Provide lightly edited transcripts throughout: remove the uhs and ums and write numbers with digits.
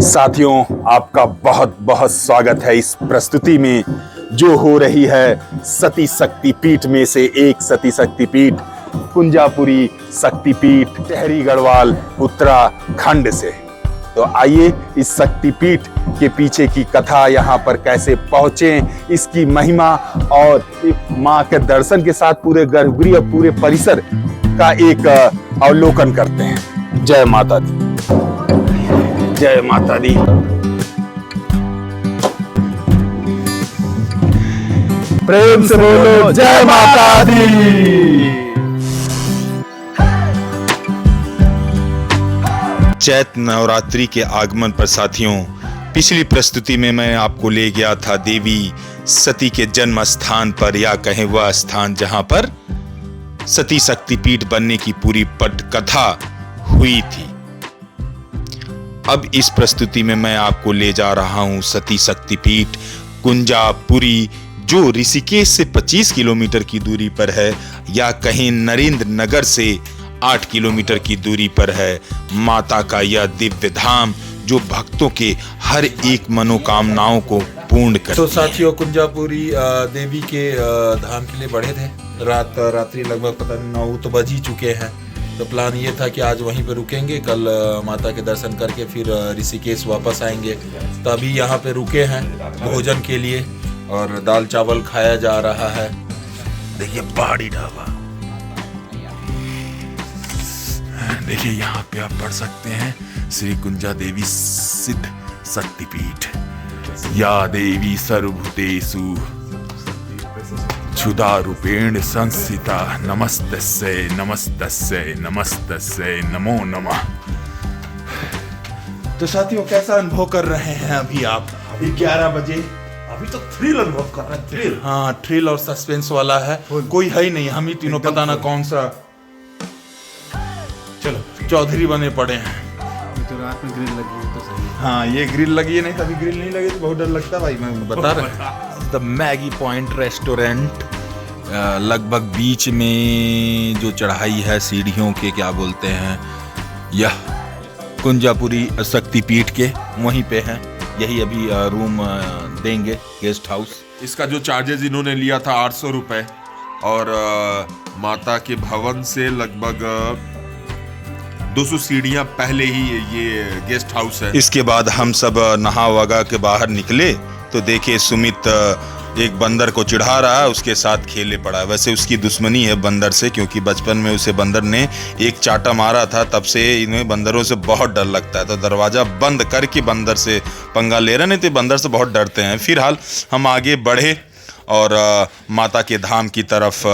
साथियों, आपका बहुत बहुत स्वागत है इस प्रस्तुति में जो हो रही है सती शक्तिपीठ में से एक सती शक्तिपीठ कुंजापुरी शक्तिपीठ टेहरी गढ़वाल उत्तराखंड से। तो आइए इस शक्तिपीठ के पीछे की कथा, यहाँ पर कैसे पहुंचे, इसकी महिमा और माँ के दर्शन के साथ पूरे गर्भगृह और पूरे परिसर का एक अवलोकन करते हैं। जय माता दी, जय माता दी। प्रेम से बोलो जय माता दी। चैत नवरात्रि के आगमन पर साथियों, पिछली प्रस्तुति में मैं आपको ले गया था देवी सती के जन्म स्थान पर, या कहें वह स्थान जहां पर सती शक्तिपीठ बनने की पूरी पटकथा हुई थी। अब इस प्रस्तुति में मैं आपको ले जा रहा हूं सती शक्तिपीठ कुंजापुरी, जो ऋषिकेश से 25 किलोमीटर की दूरी पर है, या कहीं नरेंद्र नगर से 8 किलोमीटर की दूरी पर है। माता का यह दिव्य धाम जो भक्तों के हर एक मनोकामनाओं को पूर्ण करती है। तो साथियों, कुंजापुरी देवी के धाम के लिए बढ़े थे। रात्रि लगभग पता नहीं 9 तो बज ही चुके हैं। तो प्लान ये था कि आज वहीं पे रुकेंगे, कल माता के दर्शन करके फिर ऋषिकेश वापस आएंगे। तो अभी यहाँ पे रुके हैं भोजन के लिए और दाल चावल खाया जा रहा है। देखिए पहाड़ी ढाबा, देखिए यहाँ पे आप पढ़ सकते हैं श्री कुंजा देवी सिद्ध शक्तिपीठ, या देवी सर्वभूतेषु क्षुधा रूपेण संस्थिता, नमस्तस्यै नमस्तस्यै नमस्तस्यै नमो नमः। तो साथियों, कैसा अनुभव कर रहे हैं अभी आप? अभी 11 बजे। अभी तो थ्रिल अनुभव कर रहे हैं। थ्रिल, हाँ, थ्रिल और सस्पेंस वाला है। कोई है ही नहीं, हम ही तीनों, पता ना कौन सा चलो चौधरी बने पड़े हैं। तो रात में ग्रिल लगी है तो सही। हाँ, ये ग्रिल लगी है, नहीं कभी ग्रिल नहीं लगी तो बहुत डर लगता भाई, मैं बता रहा। द मैगी पॉइंट रेस्टोरेंट, लगभग बीच में जो चढ़ाई है सीढ़ियों के, क्या बोलते हैं, यह कुंजापुरी शक्तिपीठ के वहीं पे है। यही अभी रूम देंगे, गेस्ट हाउस। इसका जो चार्जेस इन्होंने लिया था 800 रुपए, और माता के भवन से लगभग 200 सीढ़ियां पहले ही ये गेस्ट हाउस है। इसके बाद हम सब नहा वगा के बाहर निकले तो देखे सुमित एक बंदर को चिढ़ा रहा है, उसके साथ खेले पड़ा है। वैसे उसकी दुश्मनी है बंदर से, क्योंकि बचपन में उसे बंदर ने एक चाटा मारा था, तब से इन्हें बंदरों से बहुत डर लगता है। तो दरवाज़ा बंद करके बंदर से पंगा ले रहे, नहीं तो बंदर से बहुत डरते हैं। फिलहाल हम आगे बढ़े और माता के धाम की तरफ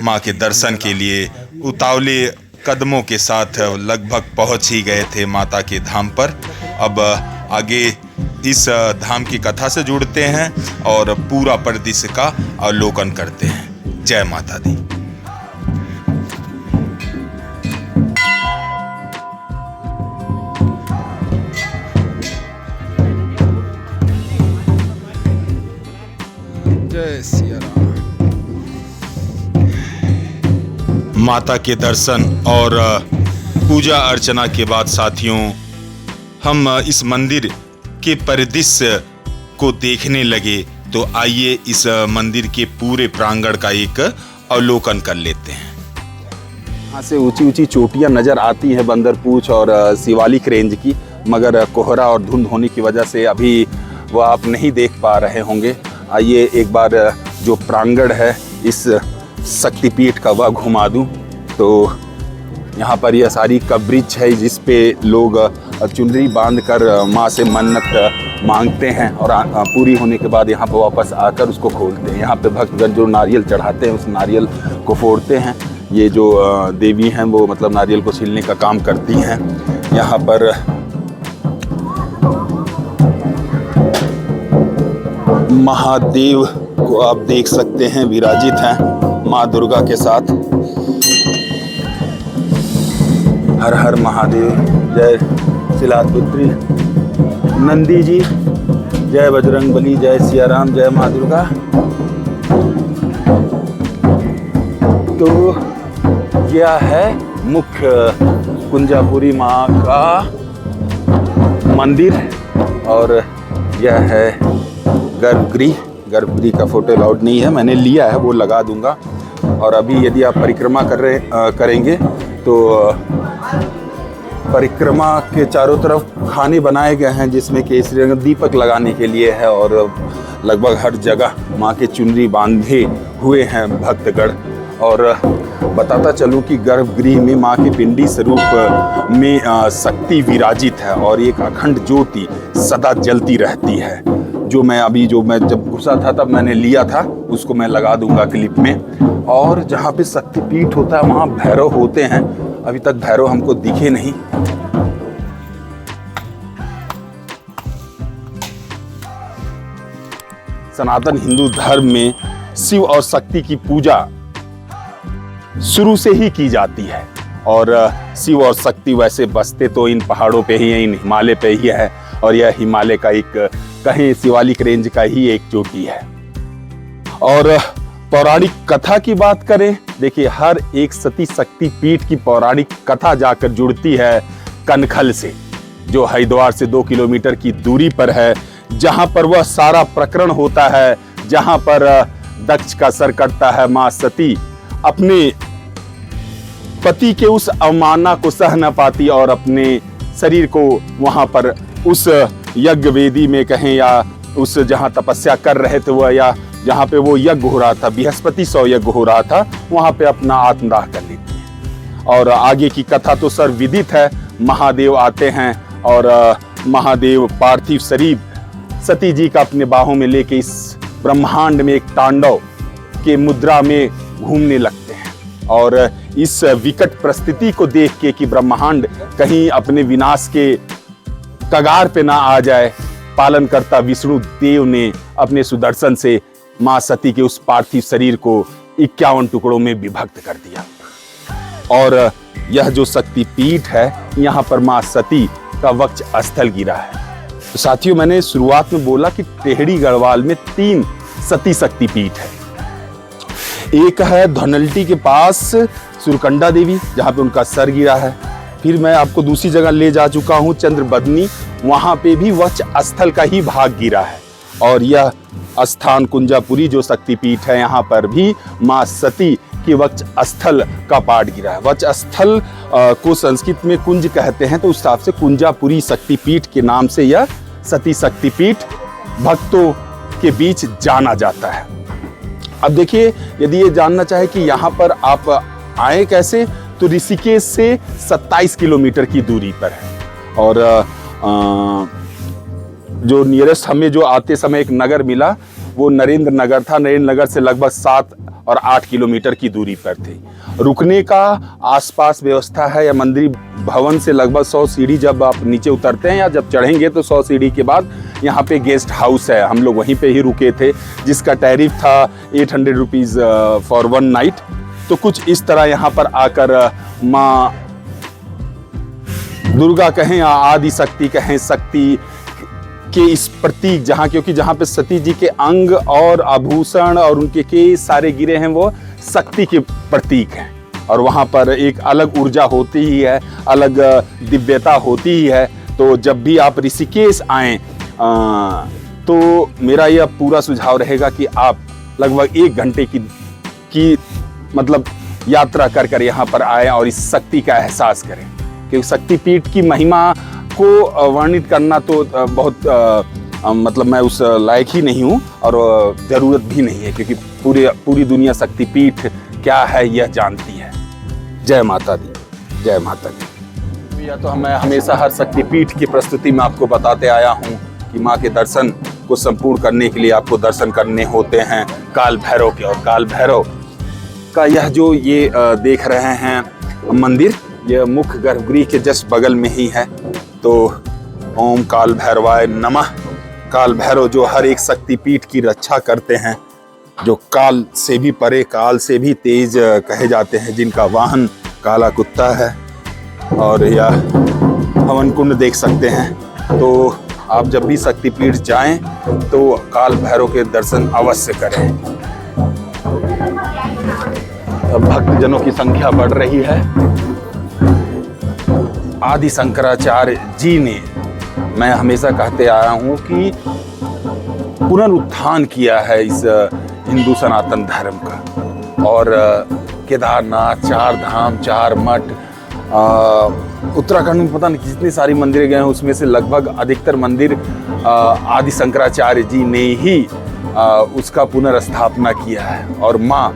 माँ के दर्शन के लिए उतावले कदमों के साथ लगभग पहुंच ही गए थे माता के धाम पर। अब आगे इस धाम की कथा से जुड़ते हैं और पूरा परिदृश्य का अवलोकन करते हैं। जय माता दी। जय सिया राम। माता के दर्शन और पूजा अर्चना के बाद साथियों, हम इस मंदिर के परिदृश्य को देखने लगे। तो आइए इस मंदिर के पूरे प्रांगण का एक अवलोकन कर लेते हैं। यहाँ से ऊंची ऊंची चोटियाँ नजर आती हैं बंदरपूछ और शिवालिक रेंज की, मगर कोहरा और धुंध होने की वजह से अभी वह आप नहीं देख पा रहे होंगे। आइए एक बार जो प्रांगण है इस शक्तिपीठ का वह घुमा दूं। तो यहाँ पर यह सारी कवरेज है जिस पे लोग चुनरी बांधकर माँ से मन्नत मांगते हैं और पूरी होने के बाद यहाँ पर वापस आकर उसको खोलते हैं। यहाँ पे भक्तगण जो नारियल चढ़ाते हैं उस नारियल को फोड़ते हैं। ये जो देवी हैं वो मतलब नारियल को छीलने का काम करती हैं। यहाँ पर महादेव को आप देख सकते हैं, विराजित हैं माँ दुर्गा के साथ। हर हर महादेव, जय शिलापुत्री नंदी जी, जय बजरंगबली, जय सिया राम, जय माँ दुर्गा। तो यह है मुख्य कुंजापुरी माँ का मंदिर और यह है गर्भगृह। गर्भगृह का फोटो अलाउड नहीं है, मैंने लिया है, वो लगा दूंगा। और अभी यदि आप परिक्रमा करेंगे तो परिक्रमा के चारों तरफ खाने बनाए गए हैं, जिसमें केसरी रंग दीपक लगाने के लिए है। और लगभग हर जगह माँ के चुनरी बांधे हुए हैं भक्तगण। और बताता चलूँ कि गर्भगृह में माँ के पिंडी स्वरूप में शक्ति विराजित है और एक अखंड ज्योति सदा जलती रहती है। जो मैं जब घुसा था तब मैंने लिया था, उसको मैं लगा दूंगा क्लिप में। और जहाँ पे शक्तिपीठ होता है वहाँ भैरव होते हैं। अभी तक भैरव हमको दिखे नहीं। सनातन हिंदू धर्म में शिव और शक्ति की पूजा शुरू से ही की जाती है। और शिव और शक्ति वैसे बसते तो इन पहाड़ों पे ही है, इन हिमालय पे ही है। और यह हिमालय का एक कहें शिवालिक रेंज का ही एक चोटी है। और पौराणिक कथा की बात करें, देखिए हर एक सती शक्ति पीठ की पौराणिक कथा जाकर जुड़ती है कनखल से, जो हरिद्वार से 2 किलोमीटर की दूरी पर है, जहां पर वह सारा प्रकरण होता है, जहां पर दक्ष का सर कटता है। मां सती अपने पति के उस अवमानना को सह न पाती और अपने शरीर को वहां पर उस यज्ञ वेदी में कहें या उस जहां तपस्या कर रहे थे वह, या जहां पे वो यज्ञ हो रहा था, बृहस्पति सौ यज्ञ हो रहा था, वहां पे अपना आत्मदाह कर लेती है। और आगे की कथा तो सर्वविदित है। महादेव आते हैं और महादेव पार्थिव शरीर सती जी का अपने बाहों में लेके इस ब्रह्मांड में एक तांडव के मुद्रा में घूमने लगते हैं। और इस विकट परिस्थिति को देख के कि ब्रह्मांड कहीं अपने विनाश के कगार पे ना आ जाए, पालनकर्ता विष्णु देव ने अपने सुदर्शन से मां सती के उस पार्थिव शरीर को 51 टुकड़ों में विभक्त कर दिया। और यह जो शक्ति पीठ है, यहाँ पर मां सती का वक्ष स्थल गिरा है। तो साथियों, मैंने शुरुआत में बोला कि टेहरी गढ़वाल में 3 सती शक्ति पीठ है। एक है धनल्टी के पास सुरकंडा देवी, जहाँ पे उनका सर गिरा है। फिर मैं आपको दूसरी जगह ले जा चुका हूँ, चंद्रबदनी, वहाँ पे भी वक्ष स्थल का ही भाग गिरा है। और यह स्थान कुंजापुरी जो शक्तिपीठ है, यहाँ पर भी माँ सती की वक्ष स्थल का पाठ गिरा है। वक्ष स्थल को संस्कृत में कुंज कहते हैं, तो उस हिसाब से कुंजापुरी शक्तिपीठ के नाम से यह सती शक्तिपीठ भक्तों के बीच जाना जाता है। अब देखिए, यदि ये जानना चाहे कि यहाँ पर आप आए कैसे, तो ऋषिकेश से 27 किलोमीटर की दूरी पर है। और जो नियरेस्ट हमें जो आते समय एक नगर मिला, वो नरेंद्र नगर था। नरेंद्र नगर से लगभग 7 और 8 किलोमीटर की दूरी पर थे। रुकने का आसपास व्यवस्था है, या मंदिर भवन से लगभग 100 सीढ़ी जब आप नीचे उतरते हैं या जब चढ़ेंगे तो 100 सीढ़ी के बाद यहाँ पे गेस्ट हाउस है। हम लोग वहीं पे ही रुके थे, जिसका टैरिफ था 800 रुपीज़ फॉर 1 नाइट। तो कुछ इस तरह यहाँ पर आकर माँ दुर्गा कहें या आदि शक्ति कहें, शक्ति के इस प्रतीक, जहाँ क्योंकि जहाँ पे सती जी के अंग और आभूषण और उनके केस सारे गिरे हैं, वो शक्ति के प्रतीक हैं। और वहाँ पर एक अलग ऊर्जा होती ही है, अलग दिव्यता होती ही है। तो जब भी आप ऋषिकेश आएँ तो मेरा यह पूरा सुझाव रहेगा कि आप लगभग 1 घंटे की मतलब यात्रा कर यहाँ पर आए और इस शक्ति का एहसास करें। क्योंकि शक्तिपीठ की महिमा को वर्णित करना तो बहुत मतलब मैं उस लायक ही नहीं हूँ और ज़रूरत भी नहीं है, क्योंकि पूरी दुनिया शक्तिपीठ क्या है यह जानती है। जय माता दी, जय माता दी। या तो मैं हमेशा हर शक्तिपीठ की प्रस्तुति में आपको बताते आया हूँ कि माँ के दर्शन को संपूर्ण करने के लिए आपको दर्शन करने होते हैं काल भैरव के। और काल भैरव का यह जो ये देख रहे हैं मंदिर, यह मुख्य गर्भगृह के जस्ट बगल में ही है। तो ओम काल भैरवाय नमः। काल भैरव जो हर एक शक्तिपीठ की रक्षा करते हैं, जो काल से भी परे, काल से भी तेज कहे जाते हैं, जिनका वाहन काला कुत्ता है। और यह हवन कुंड देख सकते हैं। तो आप जब भी शक्तिपीठ जाएं तो काल भैरव के दर्शन अवश्य करें। अब भक्तजनों की संख्या बढ़ रही है। आदि शंकराचार्य जी ने मैं हमेशा कहते आया हूँ कि पुनरुत्थान किया है इस हिंदू सनातन धर्म का। और केदारनाथ, 4 धाम, 4 मठ, उत्तराखंड में पता नहीं कितनी सारी मंदिरें गए हैं, उसमें से लगभग अधिकतर मंदिर आदि शंकराचार्य जी ने ही उसका पुनर्स्थापना किया है। और माँ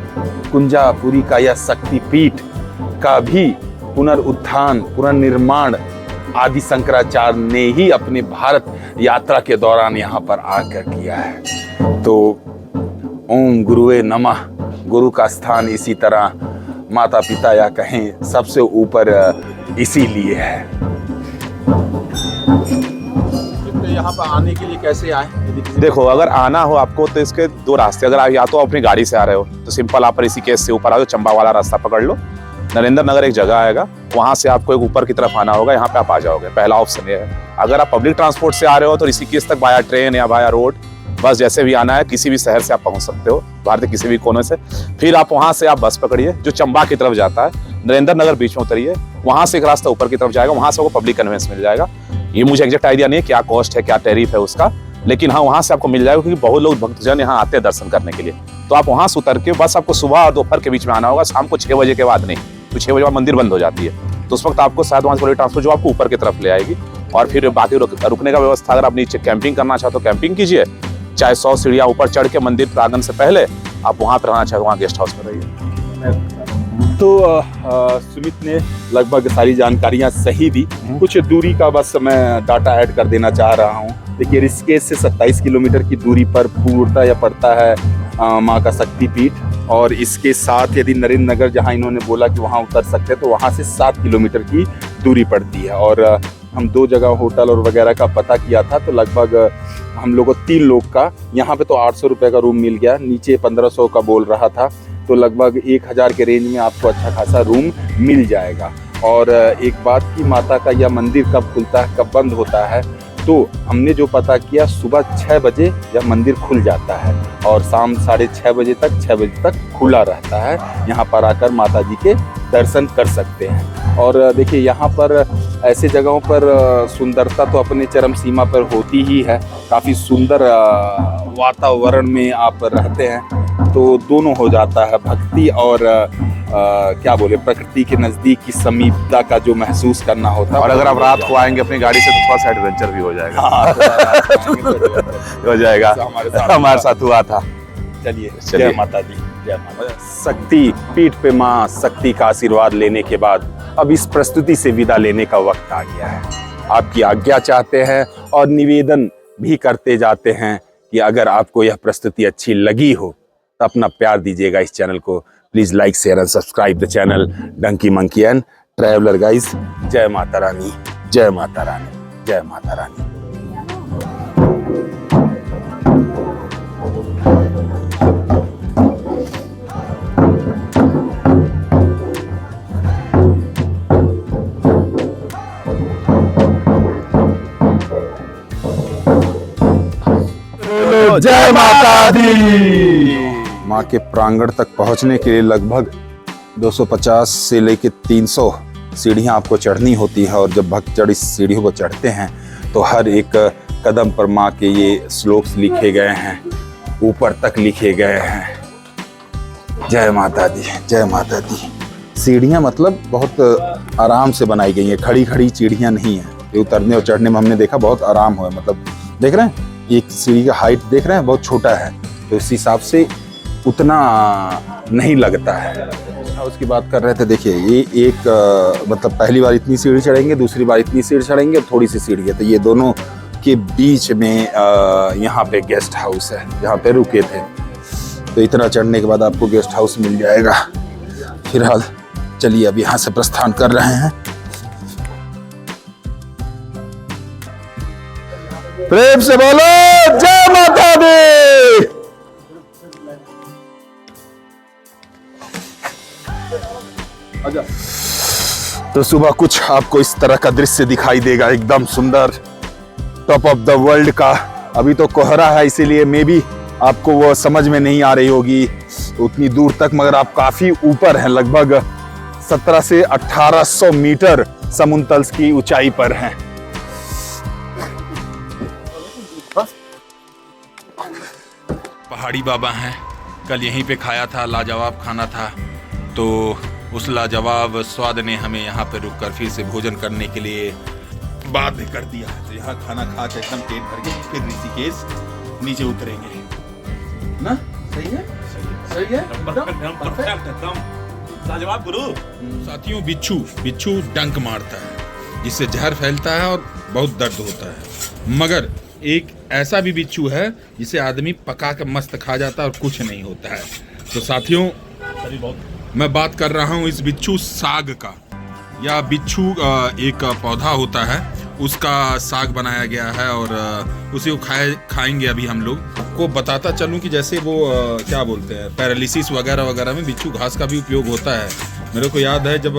कुंजापुरी का यह शक्तिपीठ का भी पुनरुत्थान, पुनर्निर्माण आदि शंकराचार्य ने ही अपने भारत यात्रा के दौरान यहाँ पर आकर किया है। तो ओम गुरुवे नमः, गुरु का स्थान इसी तरह माता पिता या कहें सबसे ऊपर इसीलिए है। यहाँ पर आने के लिए कैसे आए? देखो, अगर आना हो आपको तो इसके 2 रास्ते। अगर आप या तो अपनी गाड़ी से आ रहे हो तो सिंपल आप ऋषिकेश से ऊपर आ जाओ, चंबा वाला रास्ता पकड़ लो, नरेंद्र नगर एक जगह आएगा, वहां से आपको एक ऊपर की तरफ आना होगा, यहाँ पे आप आ जाओगे। पहला ऑप्शन ये है। अगर आप पब्लिक ट्रांसपोर्ट से आ रहे हो तो ऋषिकेश तक बाया ट्रेन या बाया रोड, बस जैसे भी आना है, किसी भी शहर से आप पहुंच सकते हो, भारत के किसी भी कोने से। फिर आप वहां से आप बस पकड़िए जो चंबा की तरफ जाता है, नरेंद्र नगर बीच में उतरिए, वहां से एक रास्ता ऊपर की तरफ जाएगा, वहां से आपको पब्लिक कन्वेंस मिल जाएगा। ये मुझे एग्जैक्ट आइडिया नहीं है क्या कॉस्ट है, क्या टैरिफ है उसका, लेकिन हाँ वहां से आपको मिल जाएगा, क्योंकि बहुत लोग भक्तजन यहाँ आते हैं दर्शन करने के लिए। तो आप वहां से उतर के बस आपको सुबह और दोपहर के बीच में आना होगा, शाम को 6 बजे के बाद नहीं, तो 6 बजे बाद मंदिर बंद हो जाती है। तो उस वक्त आपको शायद वहां से पब्लिक ट्रांसपोर्ट जो आपको ऊपर की तरफ ले आएगी, और फिर बाकी रुकने का व्यवस्था, अगर आप नीचे कैंपिंग करना चाहते हो कैंपिंग कीजिए, चाहे 100 सीढ़ियाँ ऊपर चढ़ के मंदिर प्रांगण से पहले आप वहां पर रहना चाहते हो, वहाँ गेस्ट हाउस में रहिए। तो सुमित ने लगभग सारी जानकारियां सही दी। कुछ दूरी का बस मैं डाटा ऐड कर देना चाह रहा हूं। देखिए, ऋषिकेश से 27 किलोमीटर की दूरी पर पूर्णतः यह पड़ता है माँ का शक्तिपीठ, और इसके साथ यदि नरेंद्र नगर जहां इन्होंने बोला कि वहां उतर सकते हैं, तो वहां से 7 किलोमीटर की दूरी पड़ती है। और हम 2 जगह होटल और वगैरह का पता किया था, तो लगभग हम लोगों को 3 लोग का यहाँ पे तो 800 रुपये का रूम मिल गया, नीचे 1500 का बोल रहा था, तो लगभग 1000 के रेंज में आपको अच्छा खासा रूम मिल जाएगा। और एक बात की, माता का यह मंदिर कब खुलता है कब बंद होता है, तो हमने जो पता किया, सुबह 6 बजे यह मंदिर खुल जाता है और शाम 6:30 बजे तक 6 बजे तक खुला रहता है। यहाँ पर आकर माता जी के दर्शन कर सकते हैं। और देखिए, यहाँ पर ऐसे जगहों पर सुंदरता तो अपने चरम सीमा पर होती ही है। काफ़ी सुंदर वातावरण में आप रहते हैं, तो दोनों हो जाता है, भक्ति और क्या बोले, प्रकृति के नज़दीक की समीपता का जो महसूस करना होता है। और अगर आप रात को आएंगे अपनी गाड़ी से तो थोड़ा सा एडवेंचर भी हो जाएगा। हो जाएगा, हमारे साथ हुआ था। चलिए, जय माता दी, जय माता। शक्ति पीठ पे माँ शक्ति का आशीर्वाद लेने के बाद अब इस प्रस्तुति से विदा लेने का वक्त आ गया है। आपकी आज्ञा चाहते हैं और निवेदन भी करते जाते हैं कि अगर आपको यह प्रस्तुति अच्छी लगी हो तो अपना प्यार दीजिएगा इस चैनल को। Please like, share and subscribe the channel donkey monkey and traveller guys. जय माता रानी, जय माता रानी, जय माता रानी। जय माता दी। माँ के प्रांगण तक पहुँचने के लिए लगभग 250 से लेकर 300 सीढ़ियाँ आपको चढ़नी होती है। और जब भक्तजन इस सीढ़ियों को चढ़ते हैं तो हर एक कदम पर माँ के ये श्लोक लिखे गए हैं, ऊपर तक लिखे गए हैं। जय माता दी, जय माता दी। सीढ़ियाँ मतलब बहुत आराम से बनाई गई हैं, खड़ी खड़ी सीढ़ियाँ नहीं हैं। ये उतरने और चढ़ने में हमने देखा बहुत आराम हुआ। मतलब देख रहे हैं, एक सीढ़ी का हाइट देख रहे हैं, बहुत छोटा है, तो इस हिसाब से उतना नहीं लगता है। उसकी बात कर रहे थे, देखिए ये एक मतलब पहली बार इतनी सीढ़ी चढ़ेंगे, दूसरी बार इतनी सीढ़ी चढ़ेंगे, थोड़ी सी सीढ़ी है, तो ये दोनों के बीच में यहाँ पे गेस्ट हाउस है जहाँ पे रुके थे। तो इतना चढ़ने के बाद आपको गेस्ट हाउस मिल जाएगा। फिलहाल चलिए अब यहाँ से प्रस्थान कर रहे हैं। प्रेम से बोलो जय माता दी। तो सुबह कुछ आपको इस तरह का दृश्य दिखाई देगा, एकदम सुंदर, टॉप ऑफ द वर्ल्ड का। अभी तो कोहरा है, इसीलिए मे भी आपको वो समझ में नहीं आ रही होगी उतनी दूर तक, मगर आप काफी ऊपर हैं, लगभग 17 से 1800 मीटर समुद्र तल की ऊंचाई पर हैं। पहाड़ी बाबा हैं, कल यहीं पे खाया था, लाजवाब खाना था। तो उस लाजवाब स्वाद ने हमें यहाँ पे रुककर फिर से भोजन करने के लिए बाध्य कर दिया है। तो यहाँ खाना खा के एकदम पेट भर के फिर ऋषिकेश नीचे उतरेंगे ना। सही है, सही है, एकदम लाजवाब गुरु। साथियों, बिच्छू डंक मारता है जिससे जहर फैलता है और बहुत दर्द होता है। मगर एक ऐसा भी बिच्छू है जिसे आदमी पका के मस्त खा जाता है और कुछ नहीं होता है। तो साथियों, मैं बात कर रहा हूँ इस बिच्छू साग का। या बिच्छू एक पौधा होता है, उसका साग बनाया गया है और उसी को खाएंगे अभी हम लोग। को बताता चलूं कि जैसे वो क्या बोलते हैं, पैरालिसिस वगैरह वगैरह में बिच्छू घास का भी उपयोग होता है। मेरे को याद है जब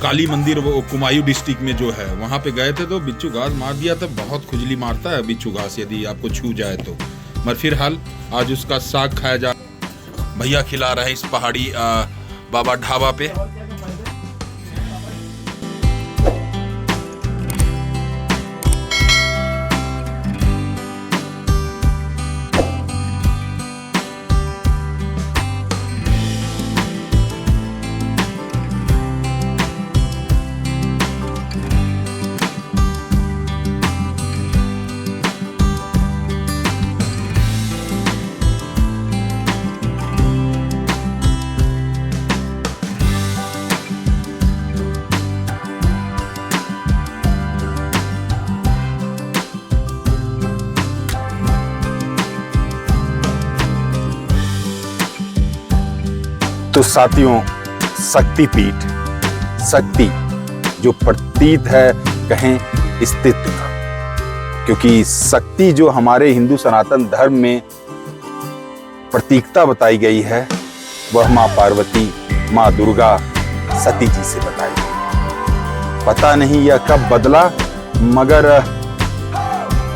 काली मंदिर वो कुमायूं डिस्ट्रिक्ट में जो है वहाँ पे गए थे तो बिच्छू घास मार दिया था। बहुत खुजली मारता है बिच्छू घास यदि आपको छू जाए तो। मगर फिलहाल आज उसका साग खाया जा। भैया खिला रहे हैं इस पहाड़ी बाबा ढाबा पे। तो साथियों, शक्तिपीठ, शक्ति जो प्रतीत है कहें अस्तित्व का, क्योंकि शक्ति जो हमारे हिंदू सनातन धर्म में प्रतीकता बताई गई है वह माँ पार्वती, माँ दुर्गा, सती जी से बताई गई। पता नहीं यह कब बदला, मगर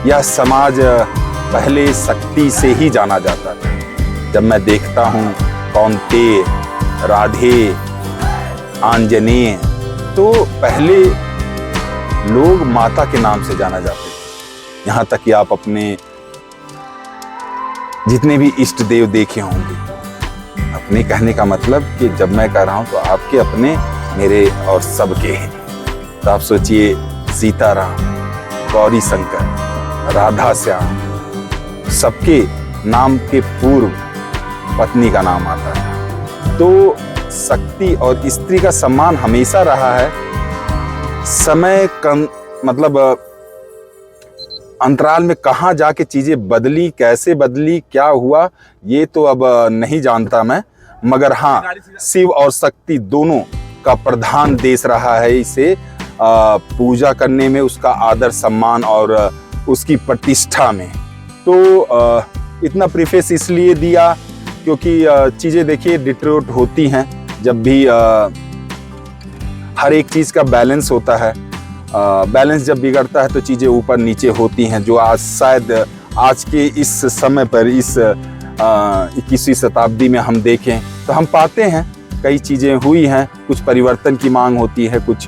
यह समाज पहले शक्ति से ही जाना जाता था। जब मैं देखता हूँ कौंतेय, राधे, आंजनेय, तो पहले लोग माता के नाम से जाना जाते थे। यहाँ तक कि आप अपने जितने भी इष्ट देव देखे होंगे, अपने कहने का मतलब कि जब मैं कह रहा हूँ तो आपके अपने, मेरे और सबके हैं। तो आप सोचिए, सीताराम, गौरी शंकर, राधा श्याम, सबके नाम के पूर्व पत्नी का नाम आता है। तो शक्ति और स्त्री का सम्मान हमेशा रहा है। समय मतलब अंतराल में कहाँ जाके चीजें बदली, कैसे बदली, क्या हुआ, ये तो अब नहीं जानता मैं। मगर हाँ, शिव और शक्ति दोनों का प्रधान देश रहा है। इसे पूजा करने में, उसका आदर सम्मान और उसकी प्रतिष्ठा में। तो इतना प्रीफेस इसलिए दिया क्योंकि चीज़ें देखिए डिट्रोट होती हैं जब भी हर एक चीज़ का बैलेंस होता है। बैलेंस जब बिगड़ता है तो चीज़ें ऊपर नीचे होती हैं, जो आज शायद आज के इस समय पर इस 21वीं शताब्दी में हम देखें तो हम पाते हैं कई चीज़ें हुई हैं। कुछ परिवर्तन की मांग होती है, कुछ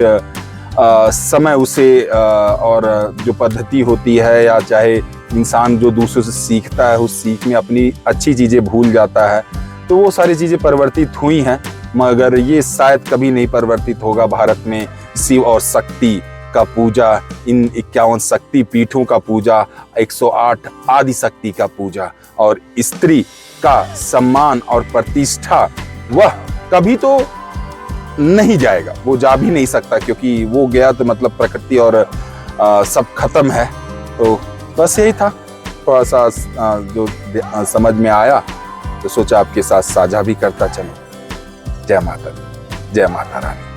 समय उसे और जो पद्धति होती है, या चाहे इंसान जो दूसरों से सीखता है उस सीख में अपनी अच्छी चीज़ें भूल जाता है। तो वो सारी चीज़ें परिवर्तित हुई हैं, मगर ये शायद कभी नहीं परिवर्तित होगा। भारत में शिव और शक्ति का पूजा, इन 51 शक्ति पीठों का पूजा, 108 आदि शक्ति का पूजा और स्त्री का सम्मान और प्रतिष्ठा, वह कभी तो नहीं जाएगा। वो जा भी नहीं सकता, क्योंकि वो गया तो मतलब प्रकृति और सब खत्म है। तो बस यही था, थोड़ा सा जो समझ में आया तो सोचा आपके साथ साझा भी करता चलो। जय माता दी, जय माता रानी।